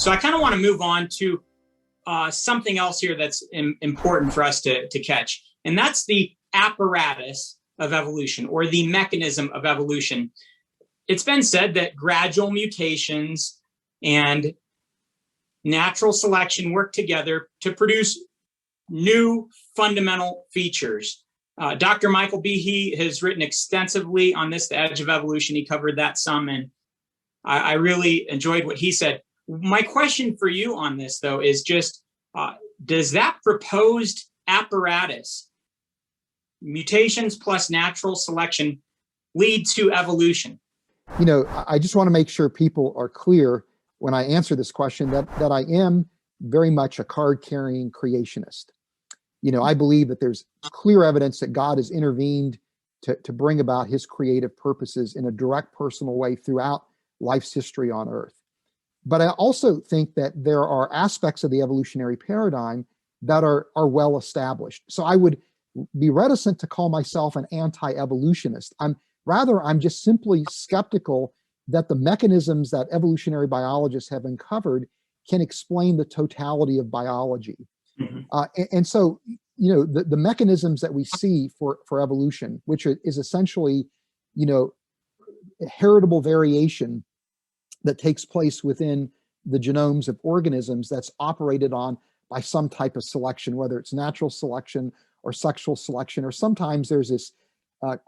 So I kind of want to move on to something else here that's important for us to catch, and that's the apparatus of evolution, or the mechanism of evolution. It's been said that gradual mutations and natural selection work together to produce new fundamental features. Dr. Michael Behe has written extensively on this, The Edge of Evolution. He covered that some, and I really enjoyed what he said. My question for you on this, though, is just, does that proposed apparatus, mutations plus natural selection, lead to evolution? You know, I just want to make sure people are clear when I answer this question that I am very much a card-carrying creationist. You know, I believe that there's clear evidence that God has intervened to bring about his creative purposes in a direct personal way throughout life's history on Earth. But I also think that there are aspects of the evolutionary paradigm that are well established. So I would be reticent to call myself an anti-evolutionist. I'm just simply skeptical that the mechanisms that evolutionary biologists have uncovered can explain the totality of biology. Mm-hmm. And so, you know, the mechanisms that we see for evolution, which is essentially, you know, heritable variation that takes place within the genomes of organisms that's operated on by some type of selection, whether it's natural selection or sexual selection, or sometimes there's this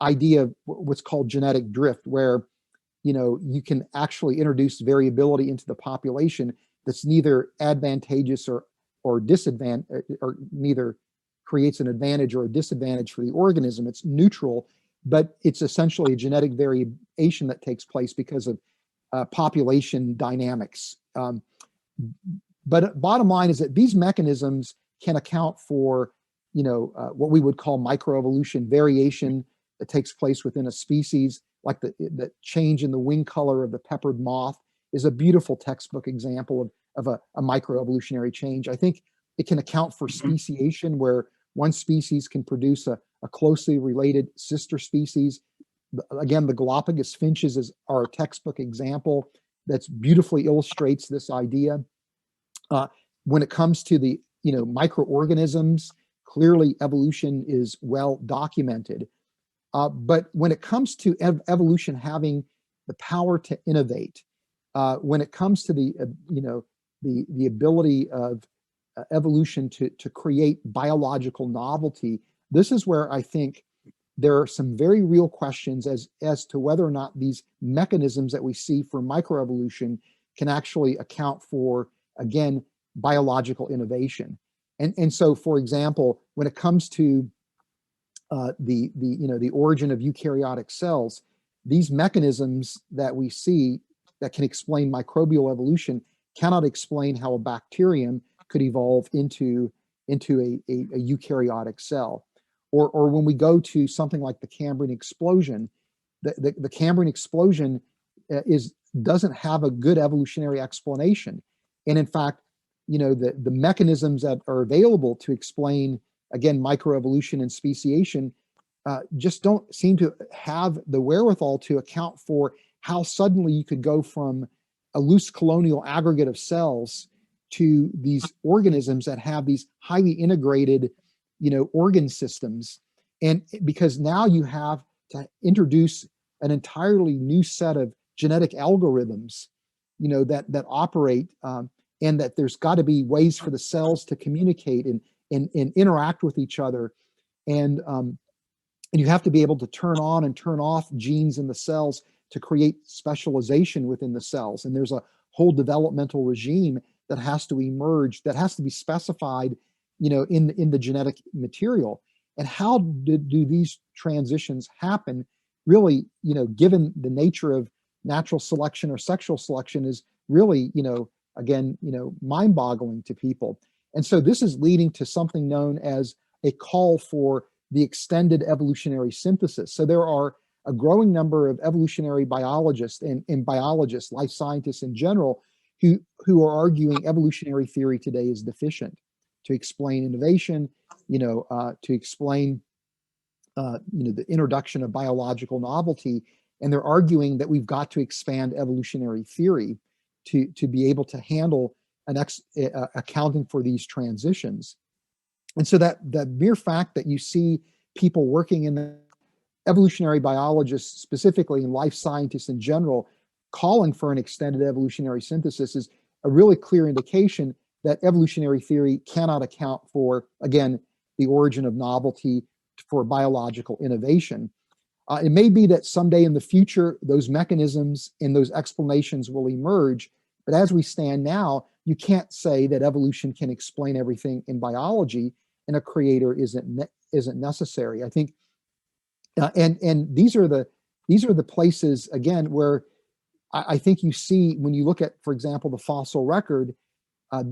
idea of what's called genetic drift, where, you know, you can actually introduce variability into the population that's neither advantageous or disadvantage, or neither creates an advantage or a disadvantage for the organism. It's neutral, but it's essentially a genetic variation that takes place because of population dynamics. But bottom line is that these mechanisms can account for, you know, what we would call microevolution, variation that takes place within a species, like the change in the wing color of the peppered moth is a beautiful textbook example of a microevolutionary change. I think it can account for speciation, where one species can produce a closely related sister species. Again, the Galapagos finches are a textbook example that's beautifully illustrates this idea. When it comes to the, you know, microorganisms, clearly evolution is well documented. But when it comes to evolution having the power to innovate, when it comes to the, you know, the ability of evolution to create biological novelty, this is where I think there are some very real questions as to whether or not these mechanisms that we see for microevolution can actually account for, again, biological innovation. And so, for example, when it comes to the origin of eukaryotic cells, these mechanisms that we see that can explain microbial evolution cannot explain how a bacterium could evolve into a eukaryotic cell. Or when we go to something like the Cambrian explosion, the Cambrian explosion doesn't have a good evolutionary explanation. And in fact, you know, the mechanisms that are available to explain, again, microevolution and speciation just don't seem to have the wherewithal to account for how suddenly you could go from a loose colonial aggregate of cells to these organisms that have these highly integrated, you know, organ systems. And because now you have to introduce an entirely new set of genetic algorithms, you know, that operate, and that there's got to be ways for the cells to communicate and interact with each other. And you have to be able to turn on and turn off genes in the cells to create specialization within the cells. And there's a whole developmental regime that has to emerge, that has to be specified, you know, in the genetic material. And how do these transitions happen? Really, you know, given the nature of natural selection or sexual selection, is really, you know, again, you know, mind-boggling to people. And so this is leading to something known as a call for the extended evolutionary synthesis. So there are a growing number of evolutionary biologists and biologists, life scientists in general, who are arguing evolutionary theory today is deficient to explain innovation, you know, to explain, you know, the introduction of biological novelty. And they're arguing that we've got to expand evolutionary theory to be able to handle accounting for these transitions. And so that the mere fact that you see people working in the evolutionary biologists specifically and life scientists in general calling for an extended evolutionary synthesis is a really clear indication that evolutionary theory cannot account for, again, the origin of novelty for biological innovation. It may be that someday in the future, those mechanisms and those explanations will emerge. But as we stand now, you can't say that evolution can explain everything in biology and a creator isn't necessary. I think, and these are the places, again, where I think you see when you look at, for example, the fossil record,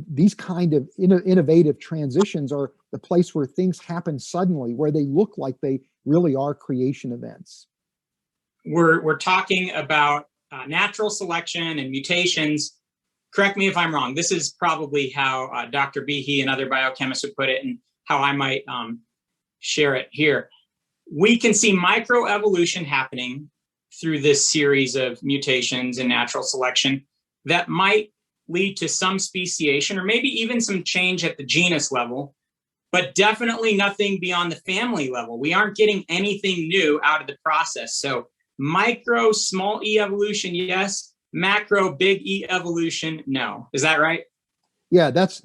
these kind of innovative transitions are the place where things happen suddenly, where they look like they really are creation events. We're talking about natural selection and mutations. Correct me if I'm wrong. This is probably how Dr. Behe and other biochemists would put it, and how I might share it here. We can see microevolution happening through this series of mutations and natural selection that might lead to some speciation or maybe even some change at the genus level, but definitely nothing beyond the family level. We aren't getting anything new out of the process. So micro, small e evolution, yes. Macro, big E evolution, no. Is that right? Yeah, that's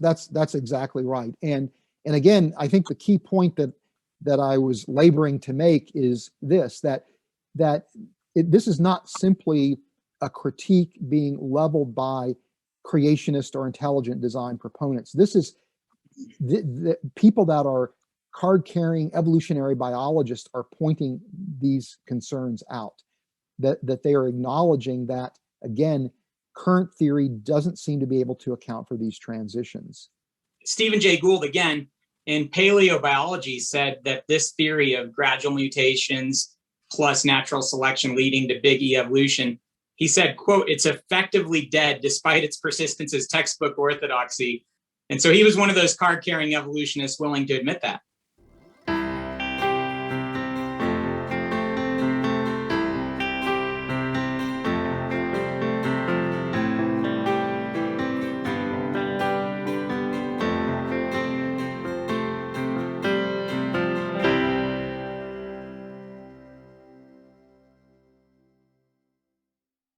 exactly right. And again, I think the key point that I was laboring to make is this: this is not simply a critique being leveled by creationist or intelligent design proponents. This is the people that are card-carrying evolutionary biologists are pointing these concerns out, that they are acknowledging that, again, current theory doesn't seem to be able to account for these transitions. Stephen Jay Gould, again, in paleobiology, said that this theory of gradual mutations plus natural selection leading to big E evolution, he said, quote, "It's effectively dead despite its persistence as textbook orthodoxy." And so he was one of those card-carrying evolutionists willing to admit that.